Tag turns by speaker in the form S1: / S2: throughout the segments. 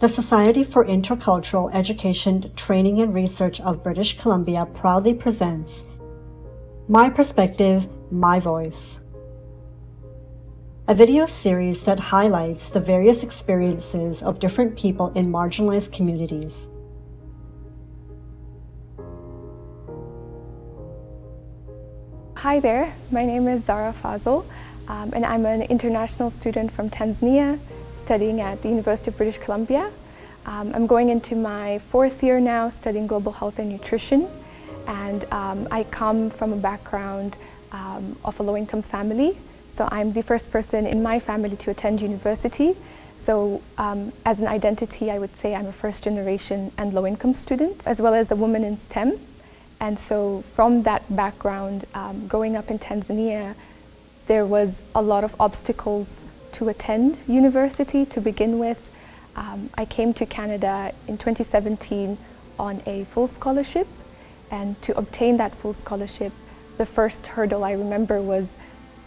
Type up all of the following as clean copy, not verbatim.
S1: The Society for Intercultural Education, Training and Research of British Columbia proudly presents My Perspective, My Voice, a video series that highlights the various experiences of different people in marginalized communities.
S2: Hi there, my name is Zahra and I'm an international student from Tanzania studying at the University of British Columbia. I'm going into my 4th year now studying global health and nutrition, and I come from a background of a low-income family. So I'm the first person in my family to attend university. So as an identity, I would say I'm a first-generation and low-income student, as well as a woman in STEM. And so from that background, growing up in Tanzania, there was a lot of obstacles to attend university to begin with. I came to Canada in 2017 on a full scholarship, and to obtain that full scholarship, the first hurdle I remember was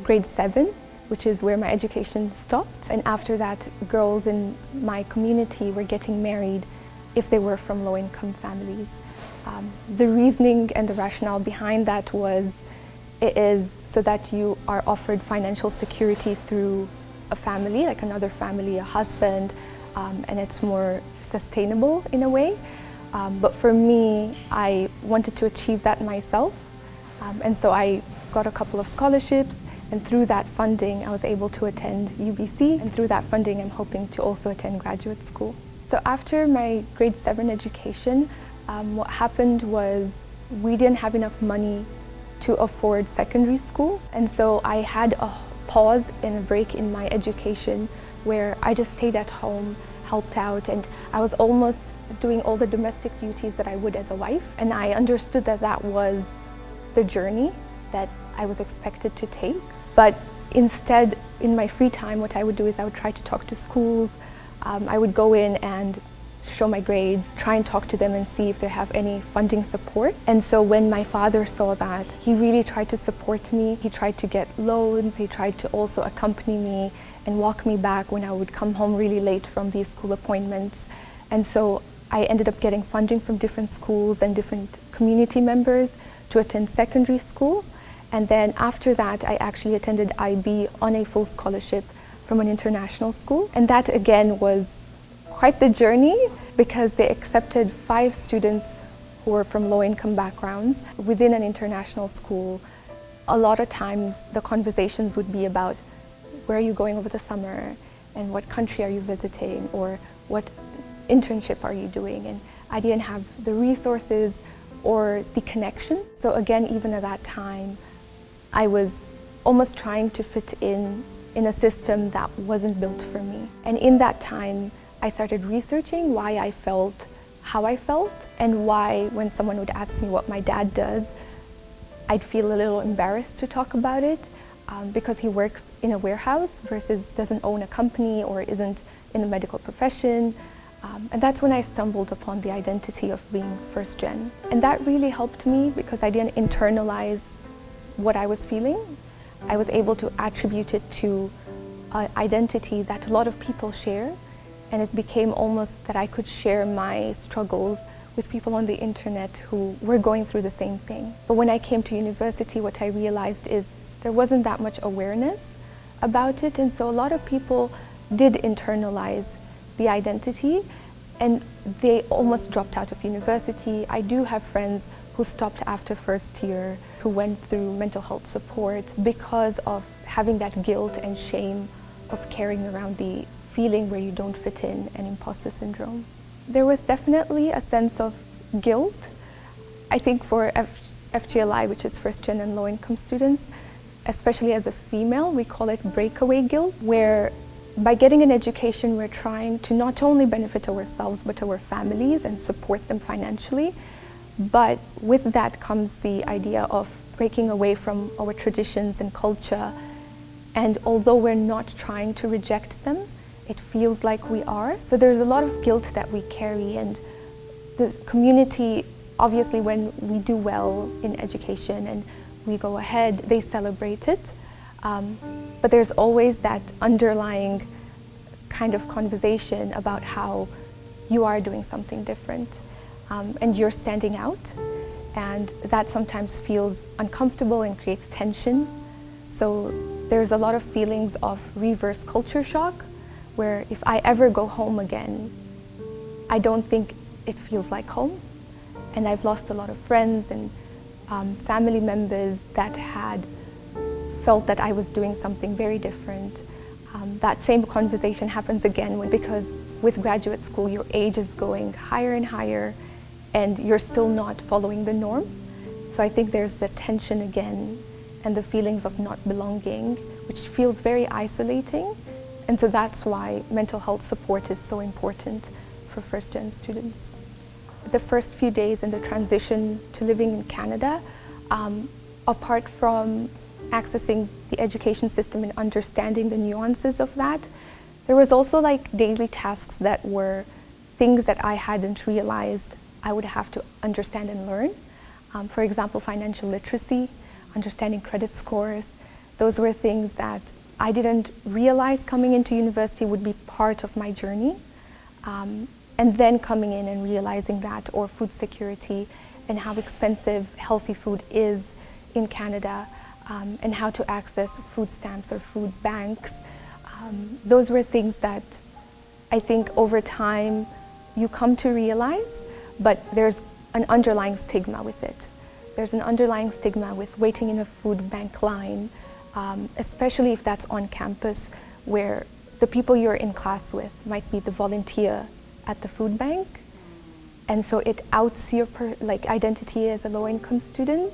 S2: grade 7, which is where my education stopped. And after that, girls in my community were getting married if they were from low-income families. The reasoning and the rationale behind that was it is so that you are offered financial security through a family, like another family, a husband, and it's more sustainable in a way. But for me, I wanted to achieve that myself, and so I got a couple of scholarships, and through that funding I was able to attend UBC, and through that funding I'm hoping to also attend graduate school. So after my grade 7 education, what happened was we didn't have enough money to afford secondary school, and so I had a pause and a break in my education where I just stayed at home, helped out, and I was almost doing all the domestic duties that I would as a wife, and I understood that that was the journey that I was expected to take. But instead, in my free time, what I would do is I would try to talk to schools. I would go in and show my grades, try and talk to them and see if they have any funding support. And so when my father saw that, he really tried to support me. He tried to get loans, he tried to also accompany me and walk me back when I would come home really late from these school appointments. And so I ended up getting funding from different schools and different community members to attend secondary school. And then after that, I actually attended IB on a full scholarship from an international school. And that again was quite the journey, because they accepted 5 students who were from low-income backgrounds within an international school. A lot of times the conversations would be about where are you going over the summer, and what country are you visiting, or what internship are you doing, and I didn't have the resources or the connection. So again, even at that time, I was almost trying to fit in a system that wasn't built for me. And in that time, I started researching why I felt how I felt, and why when someone would ask me what my dad does, I'd feel a little embarrassed to talk about it because he works in a warehouse versus doesn't own a company or isn't in the medical profession. And that's when I stumbled upon the identity of being first gen. And that really helped me because I didn't internalize what I was feeling. I was able to attribute it to an identity that a lot of people share. And it became almost that I could share my struggles with people on the internet who were going through the same thing. But when I came to university, what I realized is there wasn't that much awareness about it, and so a lot of people did internalize the identity, and they almost dropped out of university. I do have friends who stopped after first year, who went through mental health support because of having that guilt and shame of carrying around the feeling where you don't fit in, and imposter syndrome. There was definitely a sense of guilt. I think for FGLI, which is first gen and low income students, especially as a female, we call it breakaway guilt, where by getting an education, we're trying to not only benefit ourselves, but our families and support them financially. But with that comes the idea of breaking away from our traditions and culture. And although we're not trying to reject them, it feels like we are. So there's a lot of guilt that we carry, and the community, obviously when we do well in education and we go ahead, they celebrate it. But there's always that underlying kind of conversation about how you are doing something different and you're standing out. And that sometimes feels uncomfortable and creates tension. So there's a lot of feelings of reverse culture shock, where if I ever go home again, I don't think it feels like home. And I've lost a lot of friends and family members that had felt that I was doing something very different. That same conversation happens again because with graduate school, your age is going higher and higher, and you're still not following the norm. So I think there's the tension again and the feelings of not belonging, which feels very isolating. And so that's why mental health support is so important for first-gen students. The first few days in the transition to living in Canada, apart from accessing the education system and understanding the nuances of that, there was also like daily tasks that were things that I hadn't realized I would have to understand and learn. For example, financial literacy, understanding credit scores. Those were things that I didn't realize coming into university would be part of my journey. And then coming in and realizing that, or food security and how expensive healthy food is in Canada, and how to access food stamps or food banks. Those were things that I think over time you come to realize, but there's an underlying stigma with it. There's an underlying stigma with waiting in a food bank line, especially if that's on campus, where the people you're in class with might be the volunteer at the food bank. And so it outs your identity as a low-income student,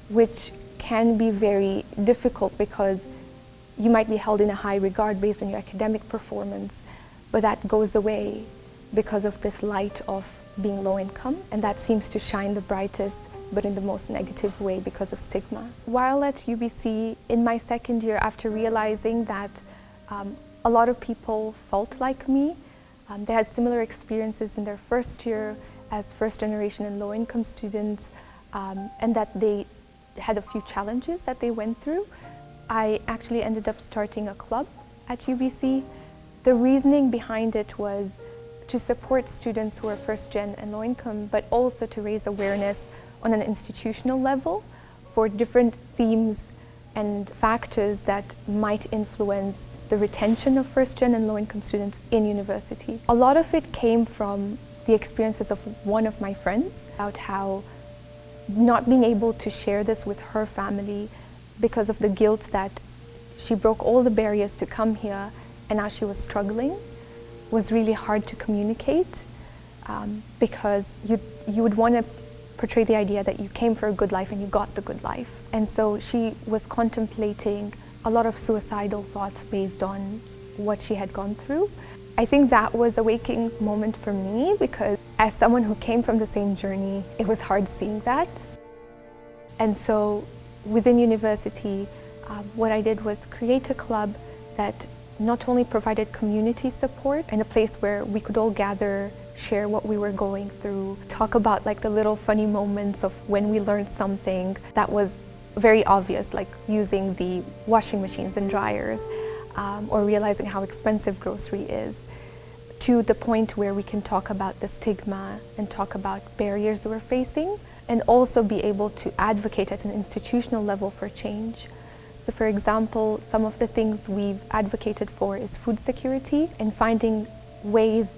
S2: which can be very difficult because you might be held in a high regard based on your academic performance, but that goes away because of this light of being low income, and that seems to shine the brightest, but in the most negative way because of stigma. While at UBC, in my second year, after realizing that a lot of people felt like me, they had similar experiences in their first year as first generation and low income students, and that they had a few challenges that they went through, I actually ended up starting a club at UBC. The reasoning behind it was to support students who are first gen and low income, but also to raise awareness on an institutional level for different themes and factors that might influence the retention of first gen and low income students in university. A lot of it came from the experiences of one of my friends about how not being able to share this with her family because of the guilt that she broke all the barriers to come here and now she was struggling was really hard to communicate, because you would want to portray the idea that you came for a good life and you got the good life. And so she was contemplating a lot of suicidal thoughts based on what she had gone through. I think that was a waking moment for me because as someone who came from the same journey, it was hard seeing that. And so within university, what I did was create a club that not only provided community support and a place where we could all gather, share what we were going through, talk about like the little funny moments of when we learned something that was very obvious, like using the washing machines and dryers, or realizing how expensive grocery is, to the point where we can talk about the stigma and talk about barriers that we're facing, and also be able to advocate at an institutional level for change. So for example, some of the things we've advocated for is food security and finding ways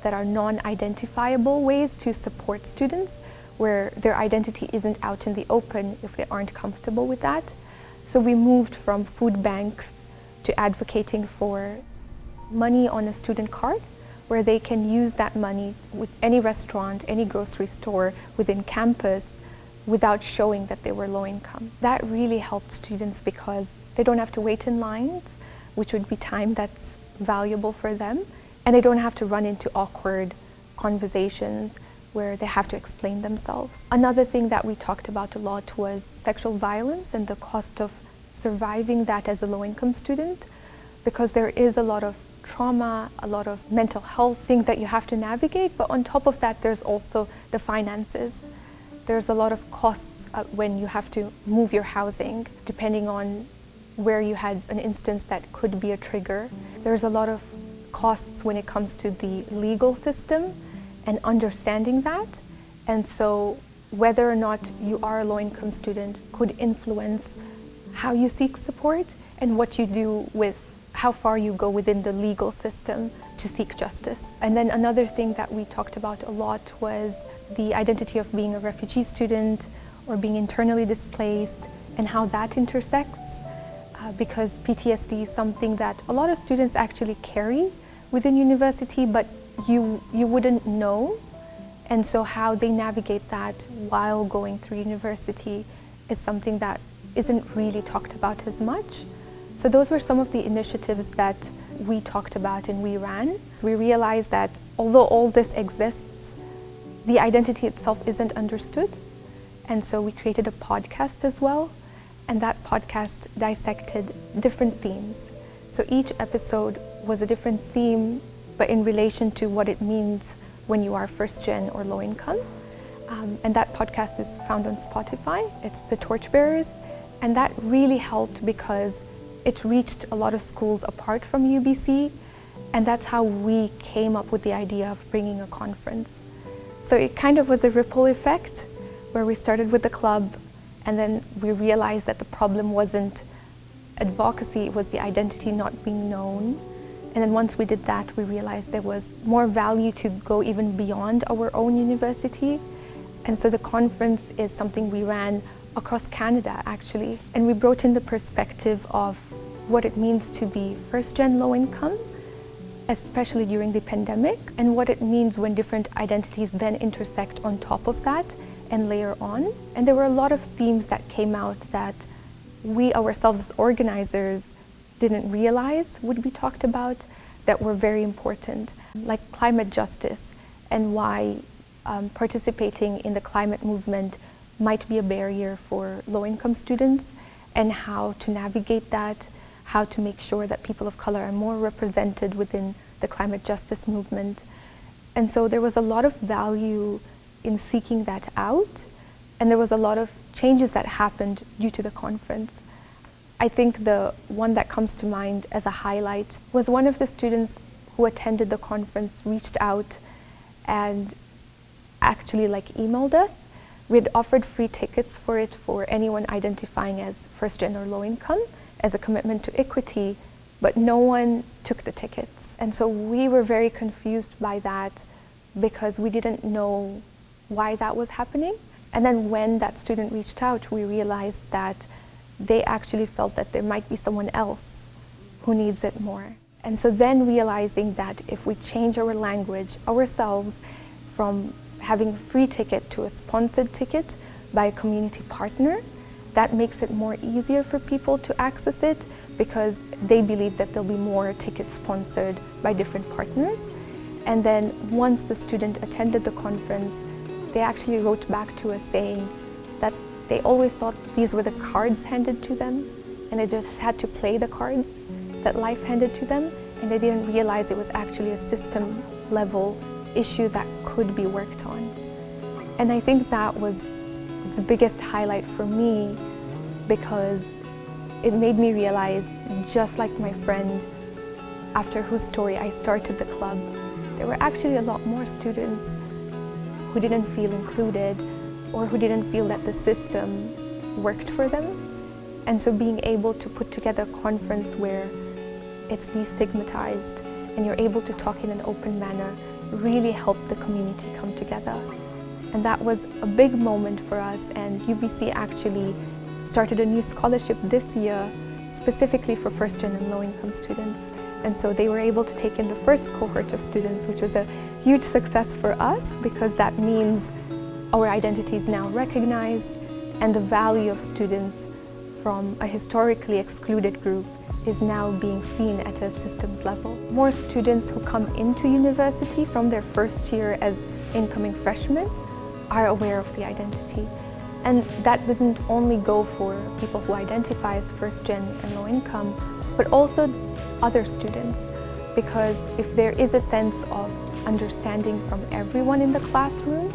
S2: that are non-identifiable ways to support students where their identity isn't out in the open if they aren't comfortable with that. So we moved from food banks to advocating for money on a student card where they can use that money with any restaurant, any grocery store within campus without showing that they were low income. That really helped students because they don't have to wait in lines, which would be time that's valuable for them, and they don't have to run into awkward conversations where they have to explain themselves. Another thing that we talked about a lot was sexual violence and the cost of surviving that as a low-income student, because there is a lot of trauma, a lot of mental health things that you have to navigate, but on top of that there's also the finances. There's a lot of costs when you have to move your housing, depending on where you had an instance that could be a trigger. There's a lot of costs when it comes to the legal system and understanding that. And so whether or not you are a low-income student could influence how you seek support and what you do with how far you go within the legal system to seek justice. And then another thing that we talked about a lot was the identity of being a refugee student or being internally displaced and how that intersects, because PTSD is something that a lot of students actually carry within university, but you wouldn't know. And so how they navigate that while going through university is something that isn't really talked about as much. So those were some of the initiatives that we talked about and we ran. We realized that although all this exists, the identity itself isn't understood. And so we created a podcast as well. And that podcast dissected different themes. So each episode was a different theme, but in relation to what it means when you are first gen or low income. And that podcast is found on Spotify. It's The Torchbearers. And that really helped because it reached a lot of schools apart from UBC. And that's how we came up with the idea of bringing a conference. So it kind of was a ripple effect where we started with the club, and then we realized that the problem wasn't advocacy, it was the identity not being known. And then once we did that, we realized there was more value to go even beyond our own university. And so the conference is something we ran across Canada, actually. And we brought in the perspective of what it means to be first-gen low-income, especially during the pandemic, and what it means when different identities then intersect on top of that and layer on. And there were a lot of themes that came out that we ourselves as organizers didn't realize would be talked about that were very important, like climate justice and why participating in the climate movement might be a barrier for low-income students, and how to navigate that, how to make sure that people of color are more represented within the climate justice movement. And so there was a lot of value in seeking that out, and there was a lot of changes that happened due to the conference. I think the one that comes to mind as a highlight was one of the students who attended the conference reached out and actually emailed us. We had offered free tickets for it for anyone identifying as first gen or low income as a commitment to equity, but no one took the tickets. And so we were very confused by that because we didn't know why that was happening. And then when that student reached out, we realized that they actually felt that there might be someone else who needs it more. And so then realizing that if we change our language ourselves from having a free ticket to a sponsored ticket by a community partner, that makes it more easier for people to access it because they believe that there'll be more tickets sponsored by different partners. And then once the student attended the conference, they actually wrote back to us saying that they always thought these were the cards handed to them, and they just had to play the cards that life handed to them, and they didn't realize it was actually a system level issue that could be worked on. And I think that was the biggest highlight for me because it made me realize, just like my friend after whose story I started the club, there were actually a lot more students who didn't feel included or who didn't feel that the system worked for them. And so being able to put together a conference where it's destigmatized and you're able to talk in an open manner really helped the community come together. And that was a big moment for us, and UBC actually started a new scholarship this year specifically for first-gen and low-income students. And so they were able to take in the first cohort of students, which was a huge success for us because that means our identity is now recognized and the value of students from a historically excluded group is now being seen at a systems level. More students who come into university from their first year as incoming freshmen are aware of the identity. And that doesn't only go for people who identify as first gen and low income, but also other students. Because if there is a sense of understanding from everyone in the classroom,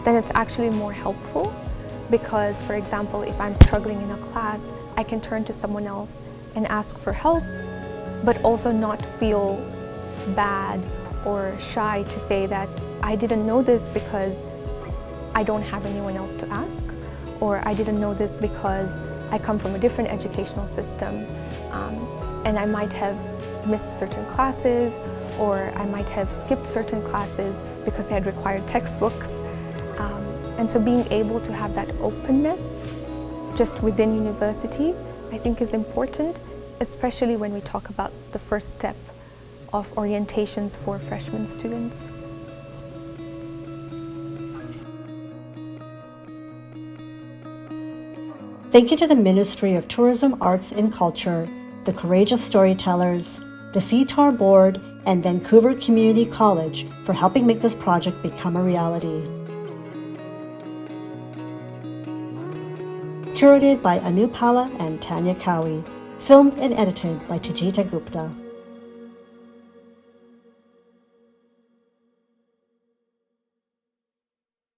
S2: then it's actually more helpful. Because, for example, if I'm struggling in a class, I can turn to someone else and ask for help, but also not feel bad or shy to say that I didn't know this because I don't have anyone else to ask, or I didn't know this because I come from a different educational system, and I might have missed certain classes, or I might have skipped certain classes because they had required textbooks. And so being able to have that openness just within university, I think is important, especially when we talk about the first step of orientations for freshman students.
S1: Thank you to the Ministry of Tourism, Arts and Culture, the Courageous Storytellers, the CTAR Board, and Vancouver Community College for helping make this project become a reality. Curated by Anu Pala and Tanya Cowie. Filmed and edited by Tejita Gupta.